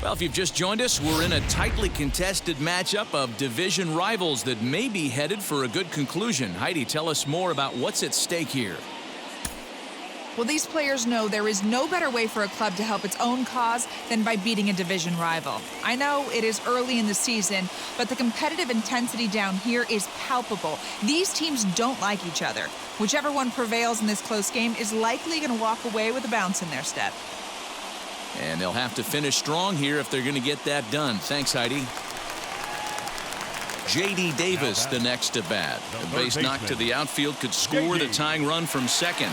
Well, if you've just joined us, we're in a tightly contested matchup of division rivals that may be headed for a good conclusion. Heidi, tell us more about what's at stake here. Well, these players know there is no better way for a club to help its own cause than by beating a division rival. I know it is early in the season, but the competitive intensity down here is palpable. These teams don't like each other. Whichever one prevails in this close game is likely going to walk away with a bounce in their step. And they'll have to finish strong here if they're going to get that done. Thanks, Heidi. J.D. Davis, the next to bat. The base knock to the outfield could score the tying run from second.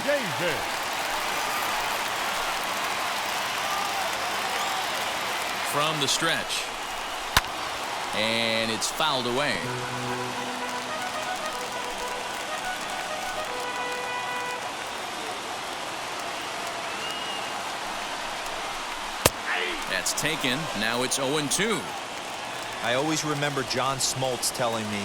From the stretch. And it's fouled away. That's taken. Now it's 0-2. I always remember John Smoltz telling me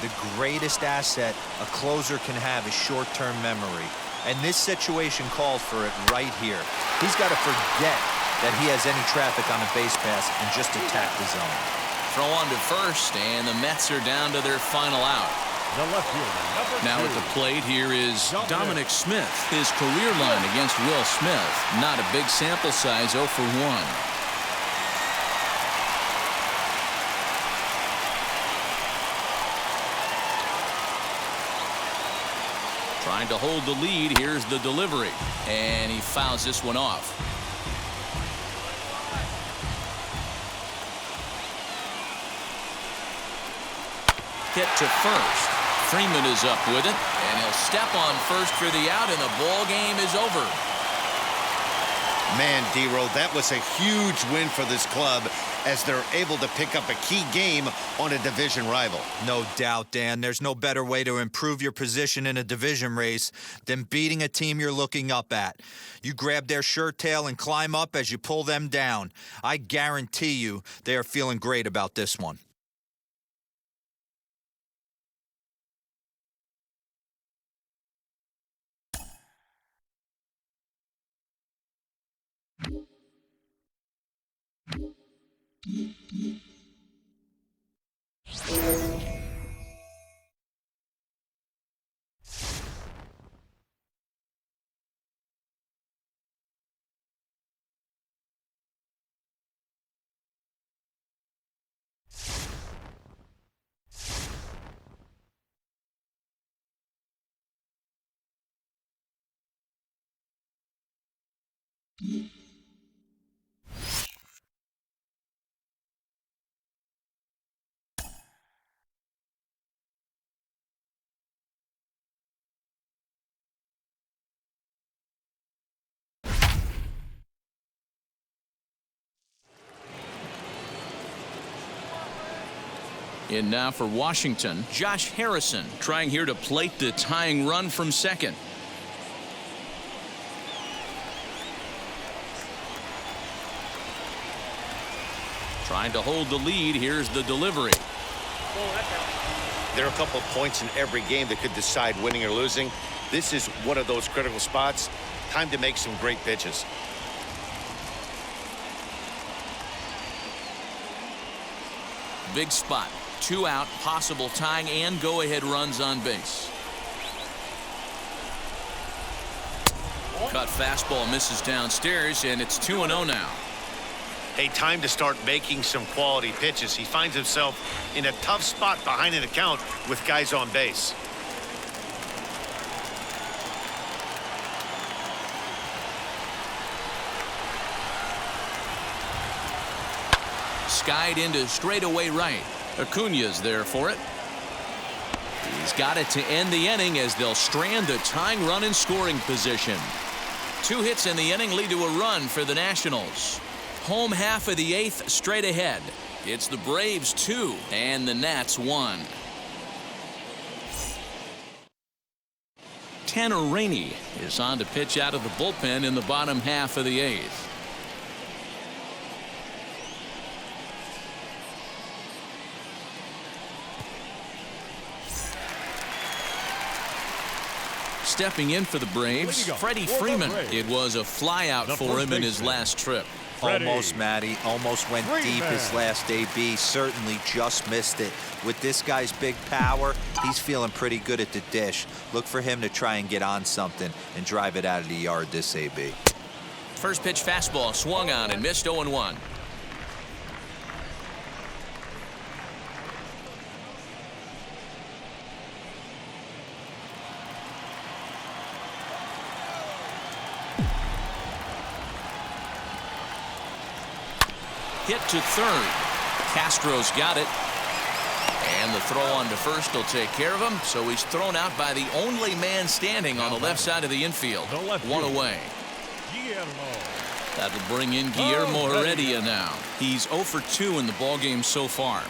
the greatest asset a closer can have is short-term memory. And this situation calls for it right here. He's got to forget that he has any traffic on a base pass and just attack the zone. Throw on to first, and the Mets are down to their final out. The left fielder, now at the plate here is Dominic Smith. His career line against Will Smith. Not a big sample size, 0 for 1. Trying to hold the lead. Here's the delivery. And he fouls this one off. Hit to first. Freeman is up with it. And he'll step on first for the out, and the ball game is over. Man, D-Roll, that was a huge win for this club as they're able to pick up a key game on a division rival. No doubt, Dan. There's no better way to improve your position in a division race than beating a team you're looking up at. You grab their shirt tail and climb up as you pull them down. I guarantee you they are feeling great about this one. In now for Washington, Josh Harrison trying here to plate the tying run from second. Trying to hold the lead. Here's the delivery. There are a couple of points in every game that could decide winning or losing. This is one of those critical spots. Time to make some great pitches. Big spot. 2 out, possible tying and go-ahead runs on base. Cut fastball misses downstairs, and it's 2-0 now. Hey, time to start making some quality pitches. He finds himself in a tough spot behind an account with guys on base. Skied into straightaway right. Acuna's there for it. He's got it to end the inning as they'll strand the tying run in scoring position. 2 hits in the inning lead to a run for the Nationals. Home half of the 8th straight ahead. It's the Braves 2 and the Nats 1. Tanner Rainey is on to pitch out of the bullpen in the bottom half of the 8th. Stepping in for the Braves, Freddie Freeman. It was a flyout for him in his last trip. Almost, Matty. Almost went deep his last AB. Certainly just missed it. With this guy's big power, he's feeling pretty good at the dish. Look for him to try and get on something and drive it out of the yard this AB. First pitch fastball swung on and missed 0-1. Hit to third. Castro's got it. And the throw on to first will take care of him. So he's thrown out by the only man standing on the left side of the infield. One away. That'll bring in Guillermo Heredia now. He's 0 for 2 in the ballgame so far.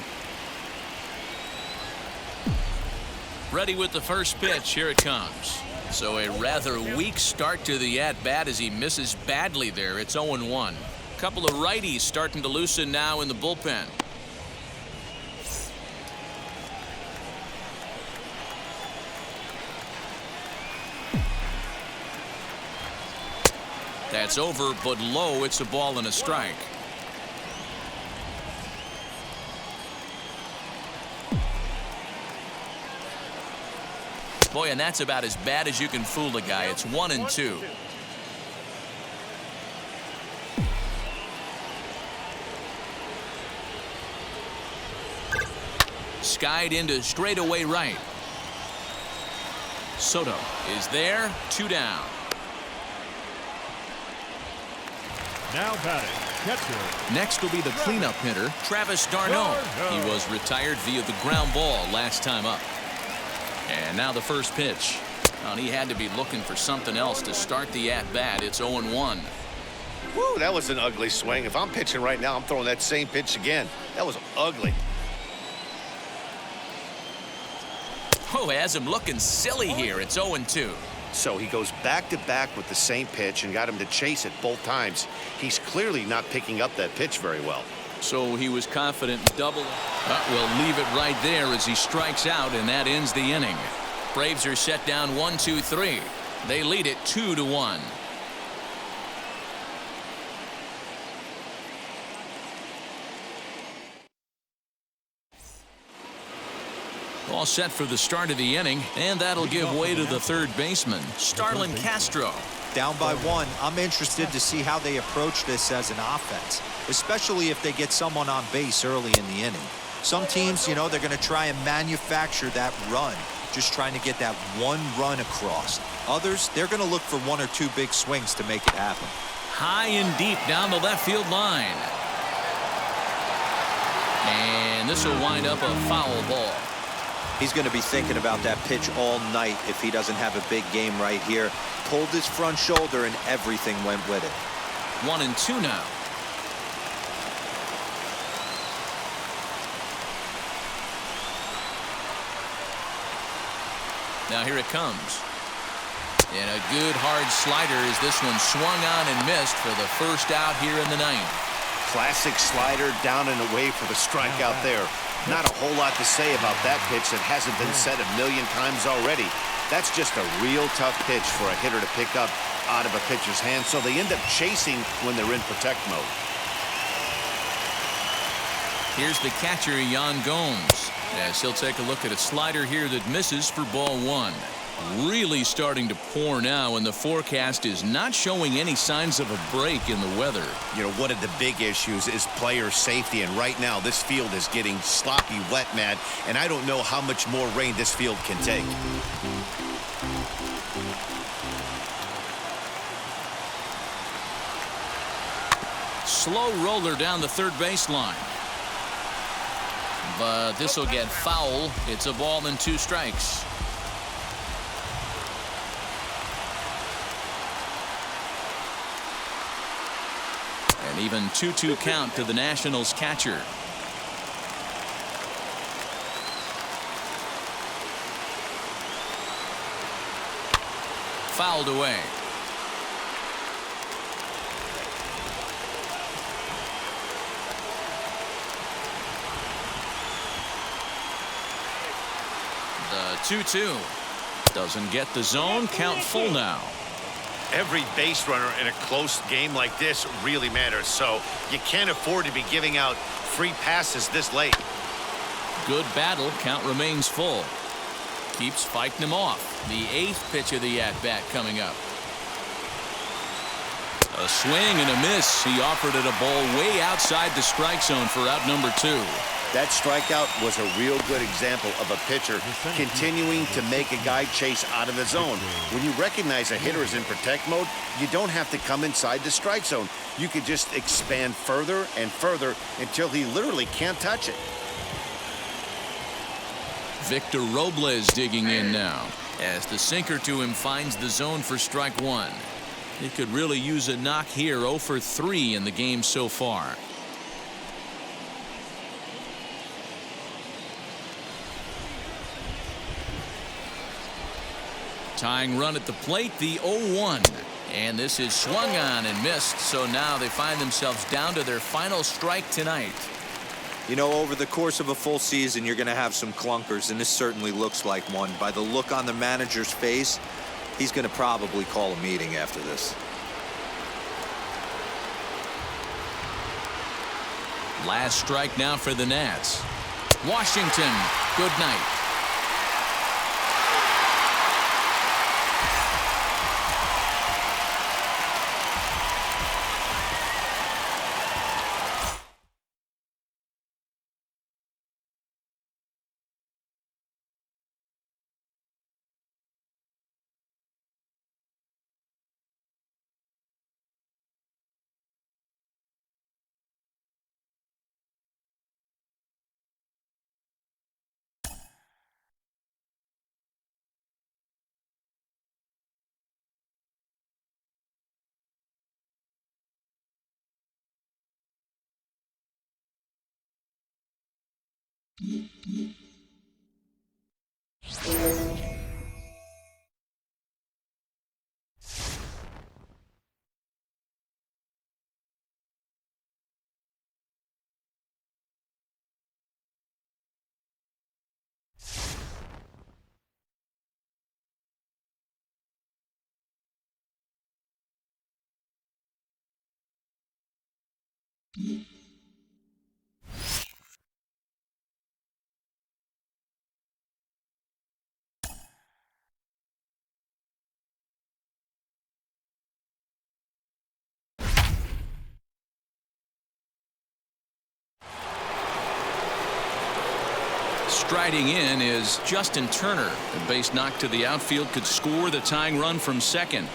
Ready with the first pitch. Here it comes. So a rather weak start to the at-bat as he misses badly there. It's 0-1. Couple of righties starting to loosen now in the bullpen. That's over, but low. It's a ball and a strike. Boy, and that's about as bad as you can fool a guy. It's 1-2. Skied into straightaway right. Soto is there. 2 down. Now batting, catcher. Next will be the cleanup hitter, Travis d'Arnaud. He was retired via the ground ball last time up. And now the first pitch. And he had to be looking for something else to start the at-bat. It's 0-1. Woo, that was an ugly swing. If I'm pitching right now, I'm throwing that same pitch again. That was ugly. Oh, has him looking silly here. It's 0-2. So he goes back-to-back with the same pitch and got him to chase it both times. He's clearly not picking up that pitch very well. So he was confident in double. We'll leave it right there as he strikes out, and that ends the inning. Braves are set down 1-2-3. They lead it 2-1. All set for the start of the inning, and that'll give way to the third baseman, Starlin Castro. Down by 1. I'm interested to see how they approach this as an offense, especially if they get someone on base early in the inning. Some teams, you know, they're going to try and manufacture that run, just trying to get that one run across. Others, they're going to look for 1 or 2 big swings to make it happen. High and deep down the left field line. And this will wind up a foul ball. He's going to be thinking about that pitch all night if he doesn't have a big game right here. Pulled his front shoulder and everything went with it. 1-2 now. Now here it comes. And a good hard slider as this one swung on and missed for the first out here in the 9th. Classic slider down and away for the strikeout there. Not a whole lot to say about that pitch that hasn't been said a million times already. That's just a real tough pitch for a hitter to pick up out of a pitcher's hand, so they end up chasing when they're in protect mode. Here's the catcher, Yan Gomes, as he'll take a look at a slider here that misses for ball 1. Really starting to pour now, and the forecast is not showing any signs of a break in the weather. You know, one of the big issues is player safety, and right now this field is getting sloppy wet, man, and I don't know how much more rain this field can take. Slow roller down the third baseline. But this will get foul. It's a ball and 2 strikes. An even 2-2 count to the Nationals catcher. Fouled away. The 2-2 doesn't get the zone. Count full now. Every base runner in a close game like this really matters, so you can't afford to be giving out free passes this late. Good battle. Count remains full. Keeps fighting him off. The 8th pitch of the at-bat coming up. A swing and a miss. He offered it a ball way outside the strike zone for out number 2. That strikeout was a real good example of a pitcher continuing to make a guy chase out of the zone. When you recognize a hitter is in protect mode, you don't have to come inside the strike zone. You could just expand further and further until he literally can't touch it. Victor Robles digging in now as the sinker to him finds the zone for strike 1. He could really use a knock here. 0 for 3 in the game so far. Tying run at the plate, the 0-1. And this is swung on and missed, so now they find themselves down to their final strike tonight. You know, over the course of a full season, you're going to have some clunkers, and this certainly looks like one. By the look on the manager's face, he's going to probably call a meeting after this. Last strike now for the Nats. Washington, good night. Striding in is Justin Turner. A base knock to the outfield could score the tying run from second.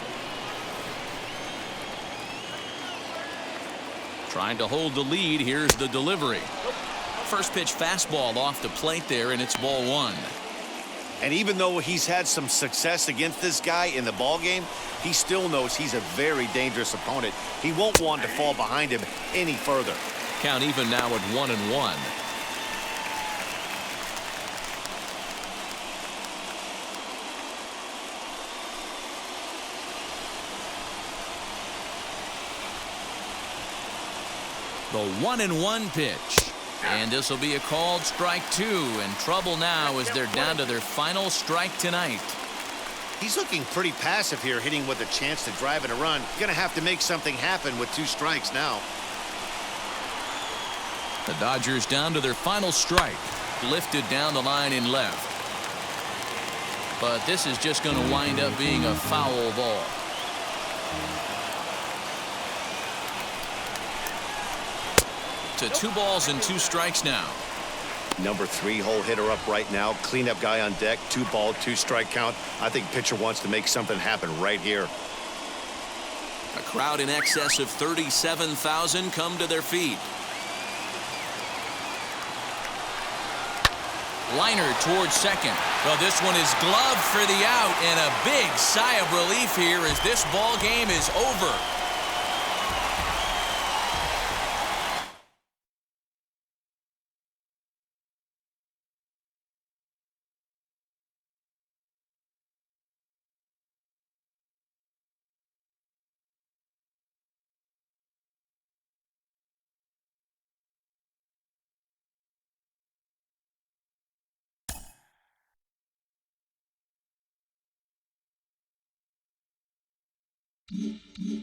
Trying to hold the lead. Here's the delivery. First pitch fastball off the plate there, and it's ball 1. And even though he's had some success against this guy in the ball game, he still knows he's a very dangerous opponent. He won't want to fall behind him any further. Count even now at 1-1. The 1-1 pitch. And this will be a called strike 2. And trouble now as they're down to their final strike tonight. He's looking pretty passive here, hitting with a chance to drive in a run. Gonna have to make something happen with 2 strikes now. The Dodgers down to their final strike. Lifted down the line in left. But this is just going to wind up being a foul ball. To 2 balls and 2 strikes now. Number 3 hole hitter up right now. Cleanup guy on deck. 2 ball, 2 strike count. I think pitcher wants to make something happen right here. A crowd in excess of 37,000 come to their feet. Liner towards second. Well, this one is gloved for the out, and a big sigh of relief here as this ball game is over. Mm-hmm.